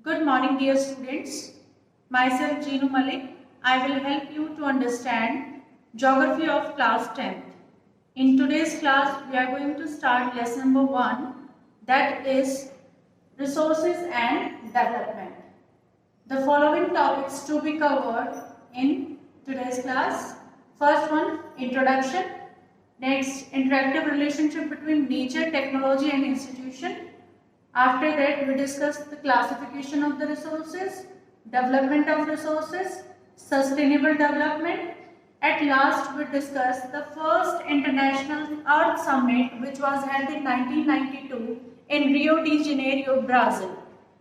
Good morning, dear students. Myself, Jeenu Malik. I will help you to understand Geography of class 10th. In today's class, we are going to start lesson number 1, that is Resources and Development. The following topics to be covered in today's class. First one, Introduction. Next, interactive relationship between nature, technology and institution. After that, we discuss the classification of the resources, development of resources, sustainable development. At last, we discuss the first International Earth Summit, which was held in 1992 in Rio de Janeiro, Brazil.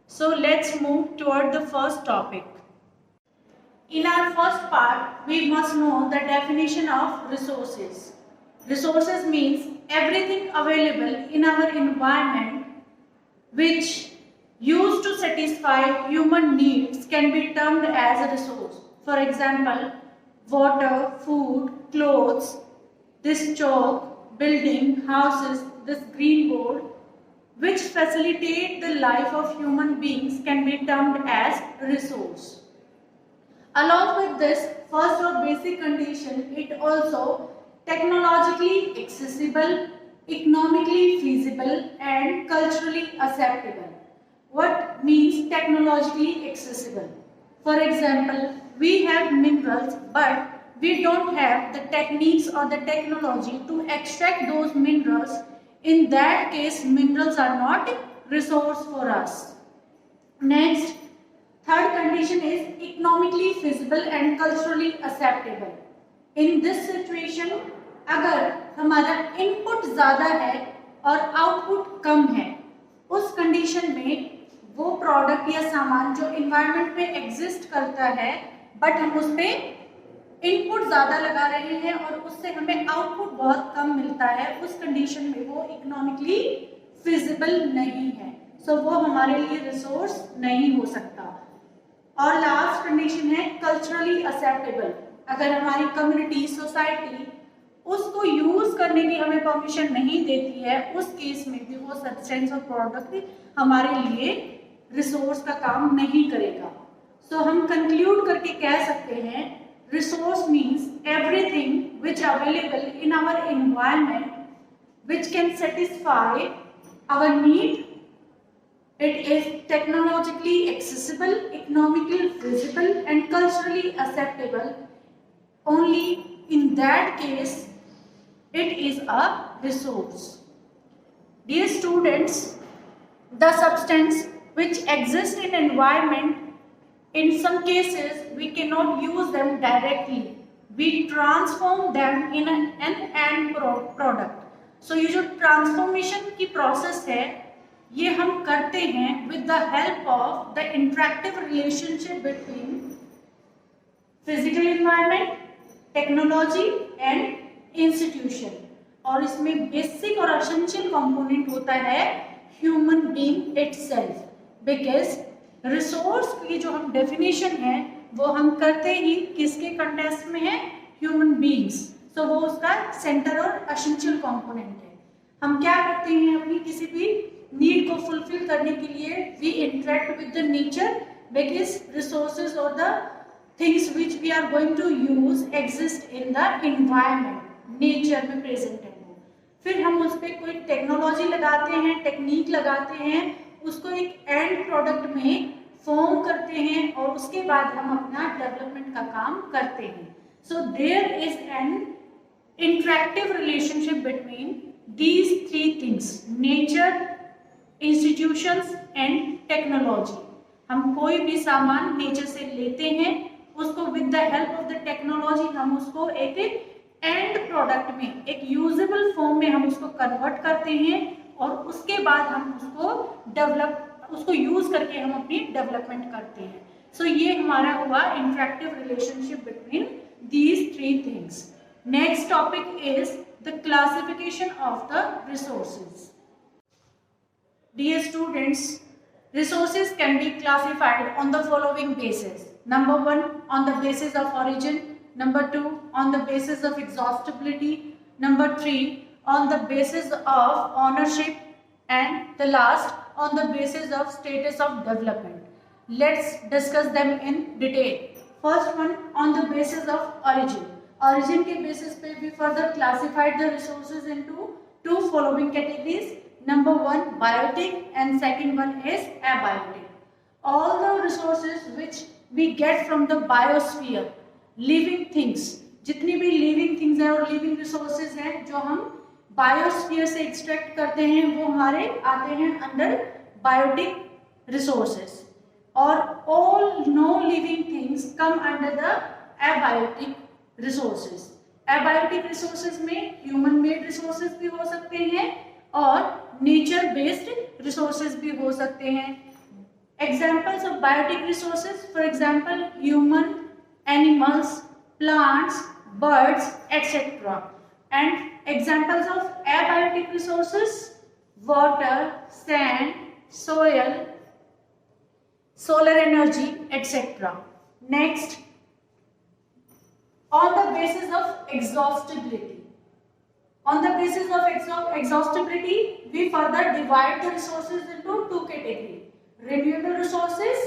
So let's move toward the first topic. In our first part, we must know the definition of resources. Resources means everything available in our environment which used to satisfy human needs can be termed as a resource. For example, water, food, clothes, this chalk, building, houses, this green board, which facilitate the life of human beings can be termed as resource. Along with this, first or basic condition, it also technologically accessible, economically feasible and culturally acceptable. What means technologically accessible? For example, we have minerals but we don't have the techniques or the technology to extract those minerals. In that case, minerals are not a resource for us. Next, third condition is economically feasible and culturally acceptable. In this situation, अगर हमारा input ज़्यादा है और output कम है, उस condition में वो product या सामान जो इन्वायरमेंट में एग्जिस्ट करता है बट हम उस पर इनपुट ज़्यादा लगा रहे हैं और उससे हमें आउटपुट बहुत कम मिलता है, उस कंडीशन में वो इकोनॉमिकली फिजिबल नहीं है, सो वो हमारे लिए रिसोर्स नहीं हो सकता। और लास्ट कंडीशन है कल्चरली एक्सेप्टेबल। अगर हमारी कम्युनिटी, सोसाइटी उसको यूज करने की हमें परमिशन नहीं देती है, उस केस में भी वो सब्सटेंस और प्रोडक्ट हमारे लिए रिसोर्स का काम नहीं करेगा। सो हम कंक्लूड करके कह सकते हैं resource means everything which available in our environment which can satisfy our need. It is technologically accessible, economically feasible and culturally acceptable. Only in that case it is a resource. Dear students, the substance which exists in environment, in some cases we cannot use them directly. We transform them in an end product. So ये जो transformation की process है ये हम करते हैं with the help of the interactive relationship between physical environment, technology and institution. और इसमें बेसिक और एसेंशियल कंपोनेंट होता है human being itself, because resource की जो हम डेफिनेशन है वो हम करते ही किसके कंटेक्स्ट में है, ह्यूमन बीइंग्स। सो वो उसका सेंटर और एसेंशियल कंपोनेंट है। हम क्या करते हैं अपनी किसी भी नीड को फुलफिल करने के लिए, we interact with the nature because resources और the things which we are going to use exist in the environment, nature में प्रेजेंट है वो। फिर हम उस पर कोई टेक्नोलॉजी लगाते हैं, टेक्निक लगाते हैं, उसको एक एंड प्रोडक्ट में फॉर्म करते हैं और उसके बाद हम अपना डेवलपमेंट का काम करते हैं। So there is an interactive relationship between these three things, nature, institutions and technology. हम कोई भी सामान नेचर से लेते हैं, उसको with the help of the technology हम उसको एक एंड प्रोडक्ट में, एक यूजेबल फॉर्म में हम उसको कन्वर्ट करते हैं और उसके बाद हम उसको यूज करके हम अपनी डेवलपमेंट करते हैं। सो ये हमारा हुआ interactive relationship between these three things. Next topic is the classification of the resources. Dear students, resources can be classified on the following basis. Number 1, on the basis of origin. Number 2, on the basis of exhaustibility. Number 3, on the basis of ownership. And the last, on the basis of status of development. Let's discuss them in detail. First one, on the basis of origin. Origin के basis पे we further classified the resources into two following categories. Number one, biotic, and second one is abiotic. All the resources which we get from the biosphere, living things, जितनी भी living things हैं और living resources हैं जो हम biosphere से extract करते हैं वो हमारे आते हैं अंडर बायोटिक रिसोर्सेज, और all know living things come under the abiotic resources. Abiotic resources में ह्यूमन मेड रिसोर्सेज भी हो सकते हैं और नेचर बेस्ड रिसोर्सेज भी हो सकते हैं. Examples of biotic resources, for example human, animals, plants, birds, etc. And examples of abiotic resources: water, sand, soil, solar energy, etc. Next, on the basis of exhaustibility. On the basis of exhaustibility, we further divide the resources into two categories: renewable resources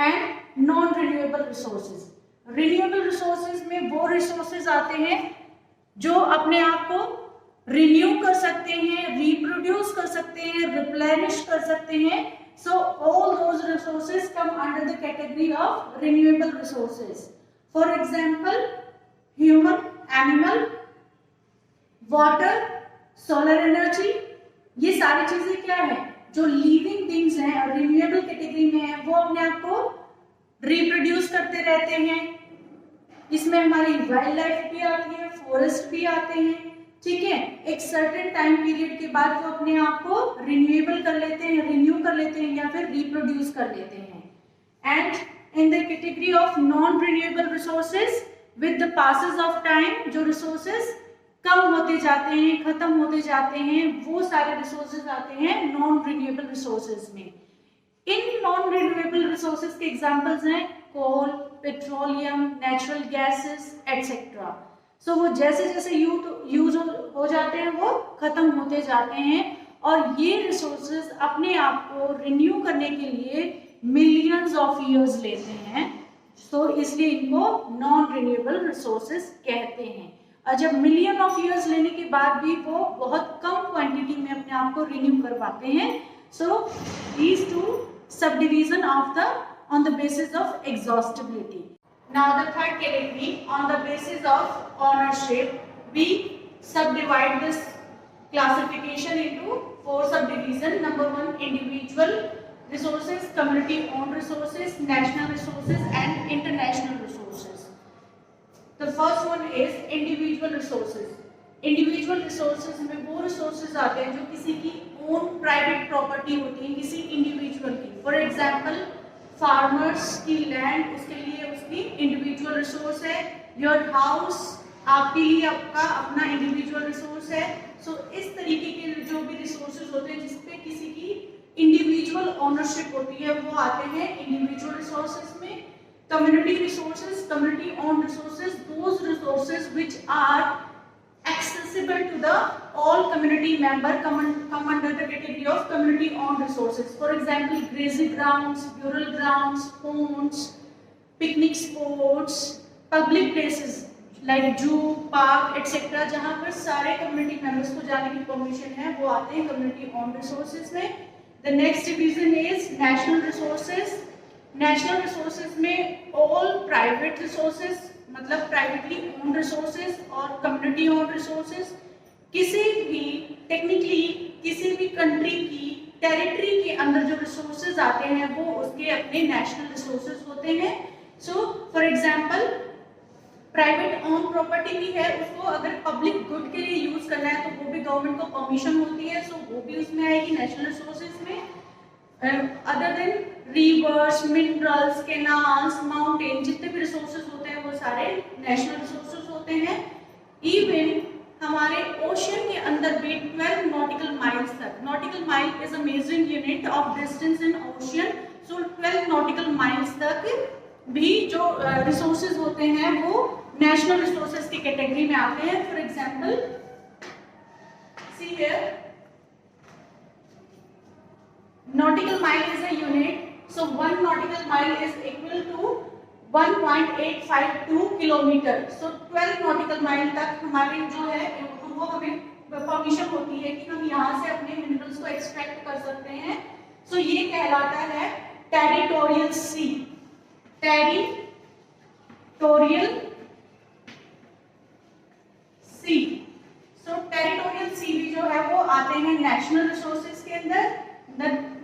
and non-renewable resources. Renewable resources में वो resources आते हैं जो अपने आप को renew कर सकते हैं, रिप्रोड्यूस कर सकते हैं, रिप्लेनिश कर सकते हैं. So all those resources come under the category of renewable resources. For example human, animal, water, solar energy, ये सारी चीजें क्या है जो लिविंग थिंग्स हैं और रिन्यूएबल कैटेगरी में है, वो अपने आप को रिप्रोड्यूस करते रहते हैं. इसमें हमारी वाइल्ड लाइफ भी आती है, फॉरेस्ट भी आते हैं. ठीक है, एक सर्टेन टाइम पीरियड के बाद वो अपने आप को रिन्यूएबल कर लेते हैं, रिन्यू कर लेते हैं या फिर रिप्रोड्यूस कर लेते हैं. And in the category of non renewable resources, with the passes of time जो रिसोर्सेज कम होते जाते हैं, खत्म होते जाते हैं, वो सारे रिसोर्सेज आते हैं नॉन रिन्यूएबल रिसोर्सेज में. इन नॉन रिन्यूएबल रिसोर्सेज के एग्जांपल्स हैं कोल, पेट्रोलियम, नेचुरल गैसेस, एटसेट्रा. सो वो जैसे जैसे यूज हो जाते हैं वो खत्म होते जाते हैं, और ये रिसोर्सेज अपने आप को रिन्यू करने के लिए मिलियंस ऑफ ईयर्स लेते हैं. सो इसलिए इनको नॉन रिन्यूएबल रिसोर्सेज कहते हैं. और जब मिलियन ऑफ ईयर्स लेने के बाद भी वो बहुत कम क्वांटिटी में अपने आप को रिन्यू कर पाते हैं. सो these two subdivision of the on the basis of exhaustibility. Now the third category, on the basis of ownership, we subdivide this classification into four subdivision. Number one, individual resources, community owned resources, national resources and international resources. The first one is individual resources. Individual resources में वो resources आते हैं जो किसी की own private property होती है, किसी इंडिविजुअल की. फॉर एग्जांपल फार्मर्स की लैंड, उसके लिए उसकी इंडिविजुअल रिसोर्स है. योर हाउस आपके लिए आपका अपना इंडिविजुअल रिसोर्स है. सो इस तरीके के जो भी रिसोर्सेज होते हैं जिसपे किसी की इंडिविजुअल ओनरशिप होती है वो आते हैं इंडिविजुअल रिसोर्सेज में. Community resources, community own resources, those resources which are accessible to the all community member come under the category of community owned resources. For example, grazing grounds, burial grounds, ponds, picnic spots, public places like zoo, park, etc. जहाँ पर सारे community members को जाने की permission है वो आते हैं community owned resources में. The next division is national resources. National resources में all private resources, मतलब प्राइवेटली ओन रिसोर्सेज और कम्युनिटी ओन रिसोर्सेज, किसी भी टेक्निकली किसी भी कंट्री की टेरिटरी के अंदर जो रिसोर्सेज आते हैं वो उसके अपने नेशनल रिसोर्सेज होते हैं. So for example private own property भी है, उसको अगर पब्लिक गुड के लिए यूज करना है तो वो भी गवर्नमेंट को परमिशन होती है. सो वो भी उसमें आएगी नेशनल रिसोर्सेज में. Other than reverse, minerals, canals, mountain, जितने भी रिसोर्सेज होते हैं वो सारे नेशनल रिसोर्सेज होते हैं. इवन हमारे ओशन के अंदर भी 12 नॉटिकल माइल्स तक, nautical mile is a measuring unit of distance in ocean. So 12 nautical miles तक भी जो रिसोर्सेज होते हैं वो नेशनल रिसोर्सेज की कैटेगरी में आते हैं. For example see here, nautical mile is a unit So 1 nautical mile is equal to 1.852 kilometre. So 12 nautical mile तक हमारी जो है वो हमें परमिशन होती है कि हम यहाँ से अपने मिनरल्स को एक्सट्रैक्ट कर सकते हैं. So ये कहलाता है territorial sea. Territorial sea. So territorial sea भी जो है वो आते हैं नेशनल रिसोर्सेज के अंदर. The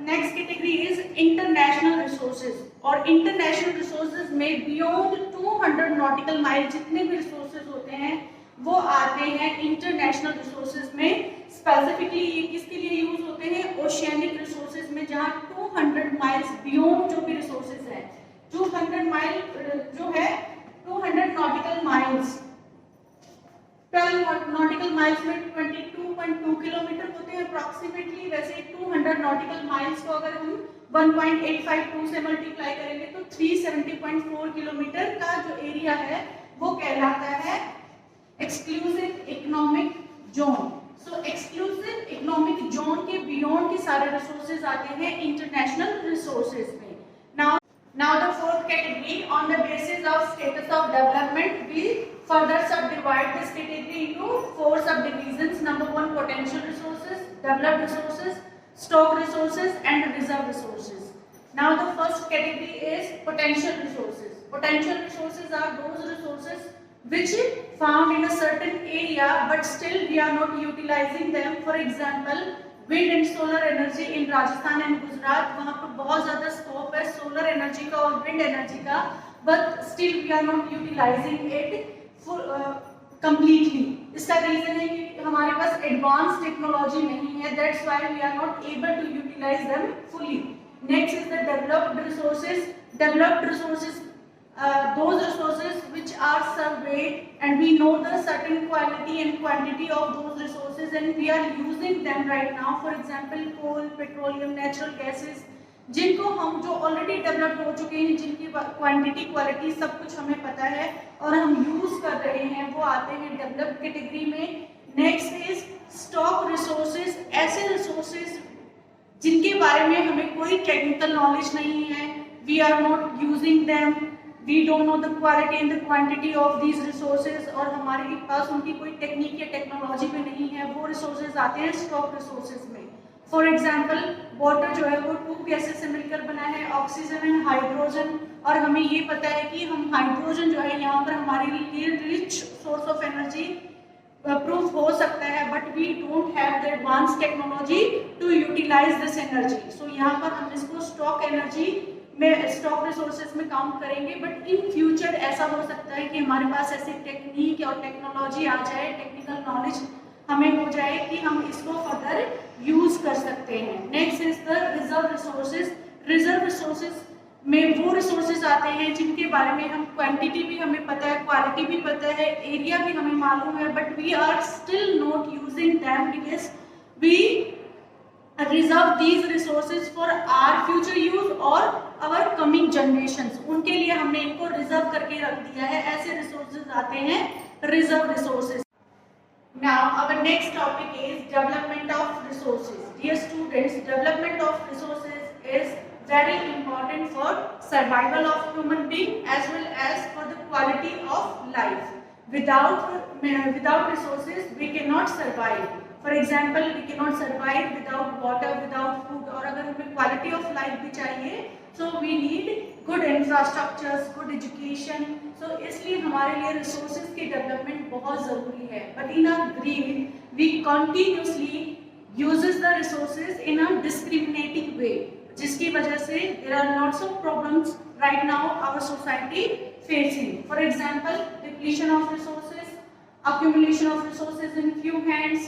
next category is international resources. और इंटरनेशनल रिसोर्सेज में बियॉन्ड 200 नॉटिकल माइल जितने भी रिसोर्सेज होते हैं वो आते हैं इंटरनेशनल रिसोर्सेज में. स्पेसिफिकली ये किसके लिए यूज होते हैं? ओशियनिक रिसोर्सेज में, जहां 200 माइल्स बियॉन्ड जो भी रिसोर्सेज है. 200 माइल जो है 200 नॉटिकल माइल्स, 12 नॉटिकल माइल्स में 22.2 किलोमीटर होते हैं अप्रॉक्सीमेटली. वैसे 200 नॉटिकल माइल्स को अगर हम 1.852 से मल्टीप्लाई करेंगे तो 370.4 किलोमीटर का जो एरिया है वो कहलाता है एक्सक्लूसिव इकोनॉमिक जोन. सो एक्सक्लूसिव इकोनॉमिक जोन के बियॉन्ड के सारे रिसोर्सेज आते हैं इंटरनेशनल रिसोर्सेज में. Now the fourth category, on the basis of status of development, we further subdivide this category into 4 subdivisions. Number 1, potential resources, developed resources, stock resources and reserve resources. Now the first category is potential resources. Potential resources are those resources which found in a certain area but still we are not utilizing them. For example, wind and solar energy in Rajasthan and Gujarat. वहां पर बहुत ज्यादा scope है solar energy का और wind energy का, but still we are not utilising it completely. इसका reason है कि हमारे पास एडवांस टेक्नोलॉजी नहीं है. That's why we are not able to utilise them fully. Next is the developed resources. Developed resources those resources which are surveyed and we know the certain quality and quantity of those resources and we are using them right now. For example, coal, petroleum, natural gases, जिनको हम जो already develop हो चुके हैं, जिनकी quantity quality सब कुछ हमें पता है और हम यूज कर रहे हैं, वो आते हैं डेवलप्ड कैटेगरी में. Next is stock resources. ऐसे रिसोर्सेज जिनके बारे में हमें कोई टेक्निकल नॉलेज नहीं है, we are not using them, we don't know the quality and the quantity of these resources और हमारे पास उनकी कोई टेक्निक या टेक्नोलॉजी भी नहीं है. वो रिसोर्सेज आते हैं स्टॉक रिसोर्सेज में. फॉर एग्जांपल, वाटर जो है वो 2 गैसेस से मिलकर बना है, ऑक्सीजन एंड हाइड्रोजन. और हमें ये पता है कि हम हाइड्रोजन जो है यहाँ पर हमारे लिए rich source of energy proof हो सकता है, but we don't have the advance technology to utilise this energy. So यहाँ पर हम इसको स्टॉक एनर्जी में, स्टॉक रिसोर्सेज में काउंट करेंगे. बट इन फ्यूचर ऐसा हो सकता है कि हमारे पास ऐसी टेक्निक और टेक्नोलॉजी आ जाए, टेक्निकल नॉलेज हमें हो जाए कि हम इसको फर्दर यूज कर सकते हैं. Next is the reserve resources. Reserve resources में वो रिसोर्सेज आते हैं जिनके बारे में हम क्वांटिटी भी हमें पता है, क्वालिटी भी पता है, एरिया भी हमें मालूम है, but we are still not using them because we reserve these resources for our future use और आवर कमिंग जनरेशंस. उनके लिए हमने इनको रिजर्व करके रख दिया है. ऐसे रिसोर्सेज आते हैं reserve resources. Now our next topic is development of resources. Dear students, development of resources is very important for survival of human being as well as for the quality of life. Without resources we cannot survive. For example, we cannot survive without water, without food. और अगर हमें quality of life भी चाहिए, so we need good infrastructures, good education. So इसलिए हमारे लिए resources की development बहुत जरूरी है. But in our greed, we continuously uses the resources in a discriminating way, जिसकी वजह से there are lots of problems right now our society facing. For example, depletion of resources, accumulation of resources in few hands,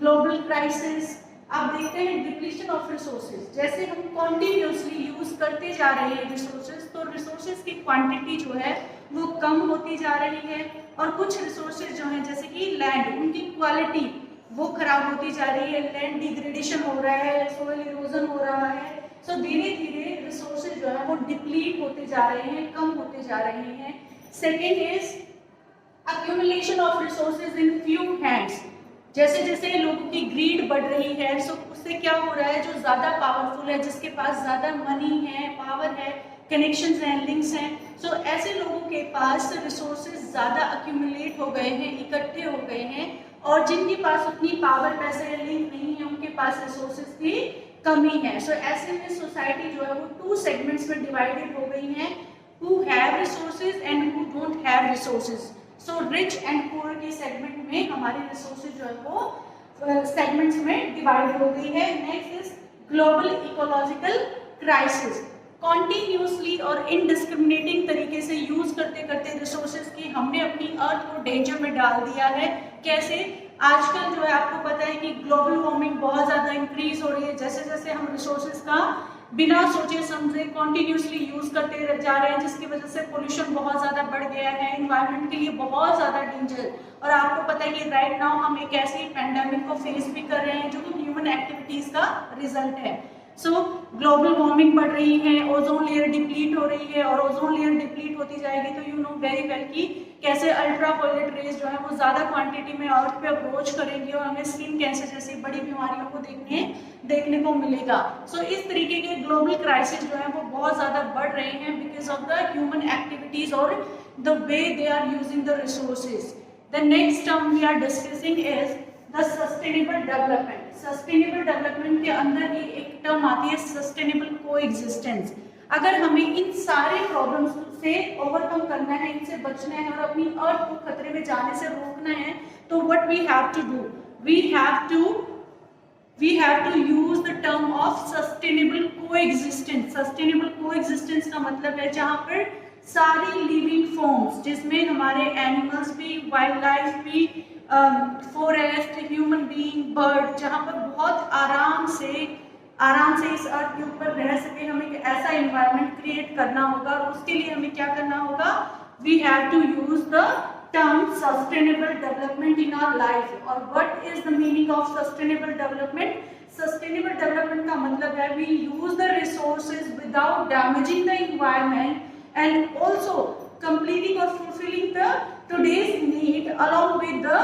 global crisis. आप देखते हैं depletion of resources, जैसे हम continuously use करते जा रहे हैं रिसोर्सेज, तो रिसोर्सेज की क्वांटिटी जो है वो कम होती जा रही है. और कुछ रिसोर्सेज जो हैं जैसे कि लैंड, उनकी क्वालिटी वो खराब होती जा रही है, लैंड डिग्रेडेशन हो रहा है, सोइल इरोजन हो रहा है. सो धीरे धीरे रिसोर्सेज जो है वो डिप्लीट होते जा रहे हैं, कम होते जा रहे हैं. Second is accumulation of resources in few hands. जैसे जैसे लोगों की ग्रीड बढ़ रही है, सो उससे क्या हो रहा है, जो ज्यादा पावरफुल है, जिसके पास ज्यादा मनी है, पावर है, कनेक्शंस हैं, लिंक्स हैं, सो ऐसे लोगों के पास रिसोर्सेज ज्यादा अक्यूमुलेट हो गए हैं, इकट्ठे हो गए हैं, और जिनके पास उतनी पावर, पैसे, लिंक नहीं है, उनके पास रिसोर्सेज की कमी है। सो ऐसे में सोसाइटी जो है वो 2 सेगमेंट्स में डिवाइडेड हो गई है, who have resources and who don't have resources. So rich and poor के सेगमेंट में हमारी रिसोर्सेज जो है वो सेगमेंट्स में डिवाइड हो गई है। Next is global ecological crisis. Continuously और इनडिस्क्रिमिनेटिंग तरीके से यूज करते करते रिसोर्सेज की हमने अपनी अर्थ को डेंजर में डाल दिया है। कैसे? आजकल जो है आपको पता है कि ग्लोबल वार्मिंग बहुत ज्यादा इंक्रीज हो रही है। जैसे जैसे हम रिसोर्सेज का बिना सोचे समझे कॉन्टिन्यूसली यूज करते जा रहे हैं, जिसकी वजह से पोल्यूशन बहुत ज्यादा बढ़ गया है, एनवायरनमेंट के लिए बहुत ज्यादा डेंजर। और आपको पता है कि राइट नाउ हम एक ऐसी पैंडेमिक को फेस भी कर रहे हैं जो कि ह्यूमन एक्टिविटीज का रिजल्ट है। सो ग्लोबल वार्मिंग बढ़ रही है, ओजोन लेयर डिप्लीट हो रही है, और ओजोन लेयर डिप्लीट होती जाएगी तो यू नो वेरी वेल कि कैसे अल्ट्रावायलेट रेज जो है वो ज्यादा क्वांटिटी में अर्थ पे अप्रोच करेंगी और हमें स्किन कैंसर जैसी बड़ी बीमारियों को देखने को मिलेगा। सो इस तरीके के ग्लोबल क्राइसिस जो है वो बहुत ज्यादा बढ़ रहे हैं because of the human activities और the way they are using the resources. The next term we are discussing is the sustainable development. Sustainable development के अंदर ही एक टर्म आती है सस्टेनेबल कोएग्जिस्टेंस। अगर हमें इन सारे प्रॉब्लम्स से ओवरकम करना है, इनसे बचना है और अपनी अर्थ को खतरे में जाने से रोकना है, तो what we have to do, we have to use the term of sustainable coexistence. Sustainable coexistence का मतलब है जहाँ पर सारी लिविंग फॉर्म्स, जिसमें हमारे एनिमल्स भी, वाइल्ड लाइफ भी, फॉरेस्ट, ह्यूमन बीइंग, बर्ड, जहाँ पर बहुत आराम से इस अर्थ के ऊपर रह सके, हमें एक ऐसा एनवायरनमेंट क्रिएट करना होगा। और उसके लिए हमें क्या करना होगा? We have to use the term sustainable development in our life. और what is the meaning of sustainable development? Sustainable development का मतलब है we use the resources without damaging the environment and also completing or fulfilling the today's need along with the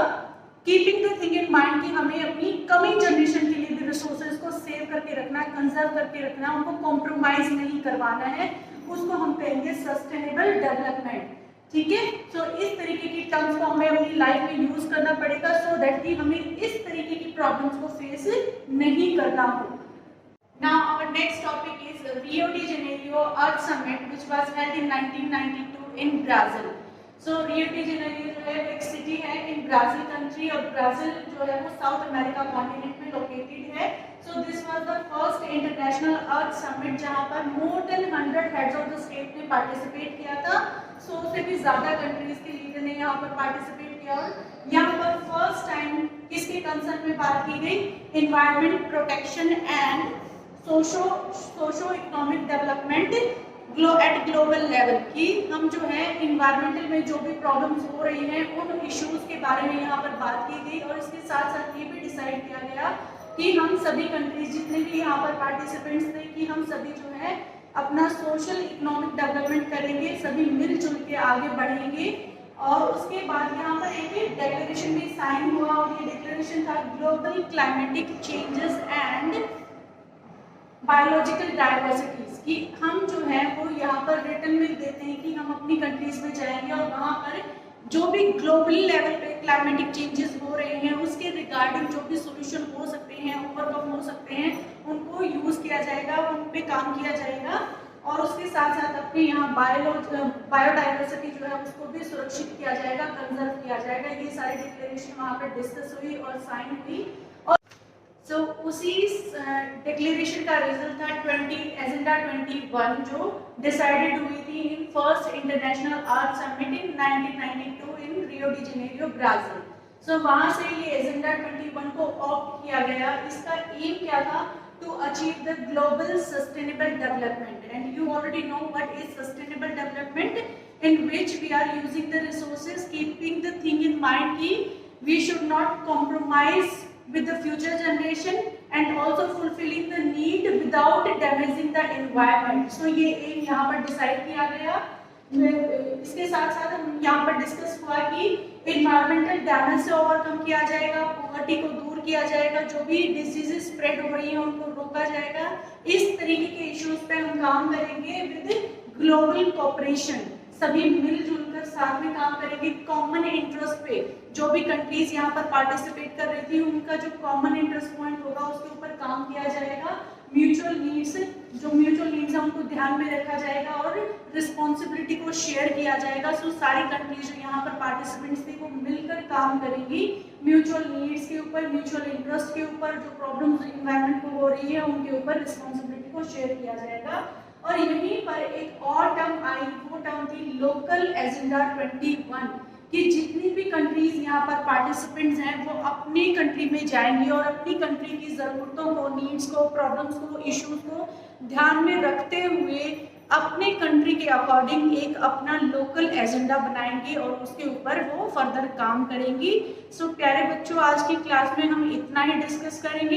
keeping the thing in mind कि हमें अपनी coming generation के लिए भी resources को सेव करके रखना है, कंजर्व करके रखना है, उनको कॉम्प्रोमाइज नहीं करवाना है, उसको हम कहेंगे सस्टेनेबल डेवलपमेंट। ठीक है? सो इस तरीके की टर्म्स को हमें अपनी लाइफ में यूज करना पड़ेगा सो दैट कि हमें इस तरीके की प्रॉब्लम्स को फेस नहीं करना हो। Now our next topic is Rio de Janeiro earth summit which was held in 1992 in Brazil. So Rio de Janeiro जो है एक सिटी है इन ब्राजील कंट्री, और ब्राजील जो है वो साउथ अमेरिका कॉन्टिनेंट में लोकेटेड है। So this was the first international earth summit जहां पर more than 100 heads of the state ने पार्टिसिपेट किया था। 100 से भी ज्यादा कंट्रीज के लीडर ने यहाँ पर पार्टिसिपेट किया। और यहाँ पर फर्स्ट टाइम किसके कंसर्न में बात की गई? Environment protection and socio economic development at global level की हम जो है इन्वायरमेंटल में जो भी प्रॉब्लम्स हो रही हैं उन इश्यूज के बारे में यहाँ पर बात की गई। और इसके साथ साथ ये भी डिसाइड किया गया कि हम सभी कंट्रीज जितने भी यहाँ पर पार्टिसिपेंट्स थे कि हम सभी जो है अपना सोशल इकोनॉमिक डेवलपमेंट करेंगे, सभी मिलजुल के आगे बढ़ेंगे। और उसके बाद यहाँ पर एक डिक्लेरेशन भी साइन हुआ और ये डिक्लेरेशन था global climatic changes and biological diversities की हम जो है वो यहाँ पर रिटर्न में देते हैं कि हम अपनी कंट्रीज में जाएंगे और वहाँ पर जो भी ग्लोबल लेवल पे क्लाइमेटिक चेंजेस हो रहे हैं उसके रिगार्डिंग जो भी सोल्यूशन हो सकते हैं, ओवरकम हो सकते हैं, उनको यूज किया जाएगा, उन पे काम किया जाएगा। और उसके साथ साथ अपने यहाँ बायोडाइवर्सिटी जो है उसको भी सुरक्षित किया जाएगा, कंजर्व किया जाएगा। ये सारी डिक्लेरेशन वहाँ पर डिस्कस हुई और साइन हुई। सो उसी डिक्लेरेशन का रिजल्ट था एजेंडा 21 जो डिसाइडेड हुई थी in first international earth summit in 1992 in Rio de Janeiro Brazil. सो वहां से ये एजेंडा 21 को ऑप्ट किया गया। इसका एम क्या था? To achieve the global sustainable development. And you already know what is sustainable development in which we are using the resources keeping the thing in mind कि we should not compromise with the future generation and also fulfilling the need without damaging the environment. So ये M यहाँ पर decide किया गया। इसके साथ साथ हम यहाँ पर डिस्कस हुआ कि environmental damage से ओवरकम किया जाएगा, पॉवर्टी को दूर किया जाएगा, जो भी डिजीजेस स्प्रेड हो रही है उनको रोका जाएगा। इस तरीके के इश्यूज पे हम काम करेंगे विद ग्लोबल कोऑपरेशन, सभी मिलजुल कर साथ में काम करेंगे कॉमन इंटरेस्ट पे। जो भी कंट्रीज यहाँ पर पार्टिसिपेट कर रही थी उनका जो कॉमन इंटरेस्ट पॉइंट होगा उसके ऊपर काम किया जाएगा। म्यूचुअल नीड्स, जो म्यूचुअल नीड्स है उनको ध्यान में रखा जाएगा और रिस्पॉन्सिबिलिटी को शेयर किया जाएगा। सो सारी कंट्रीज जो यहाँ पर पार्टिसिपेंट्स थी वो मिलकर काम करेंगी म्यूचुअल नीड्स के ऊपर, म्यूचुअल इंटरेस्ट के ऊपर, जो प्रॉब्लम्स इन्वायरमेंट को हो रही है उनके ऊपर रिस्पॉन्सिबिलिटी को शेयर किया जाएगा। और यहीं पर एक और टर्म आई, वो टर्म थी लोकल एजेंडा 21, कि जितनी भी कंट्रीज यहाँ पर पार्टिसिपेंट्स हैं वो अपनी कंट्री में जाएंगी और अपनी कंट्री की ज़रूरतों को, नीड्स को, प्रॉब्लम्स को, इश्यूज को ध्यान में रखते हुए अपने कंट्री के अकॉर्डिंग एक अपना लोकल एजेंडा बनाएंगी और उसके ऊपर वो फर्दर काम करेंगी। सो प्यारे बच्चों, आज की क्लास में हम इतना ही डिस्कस करेंगे।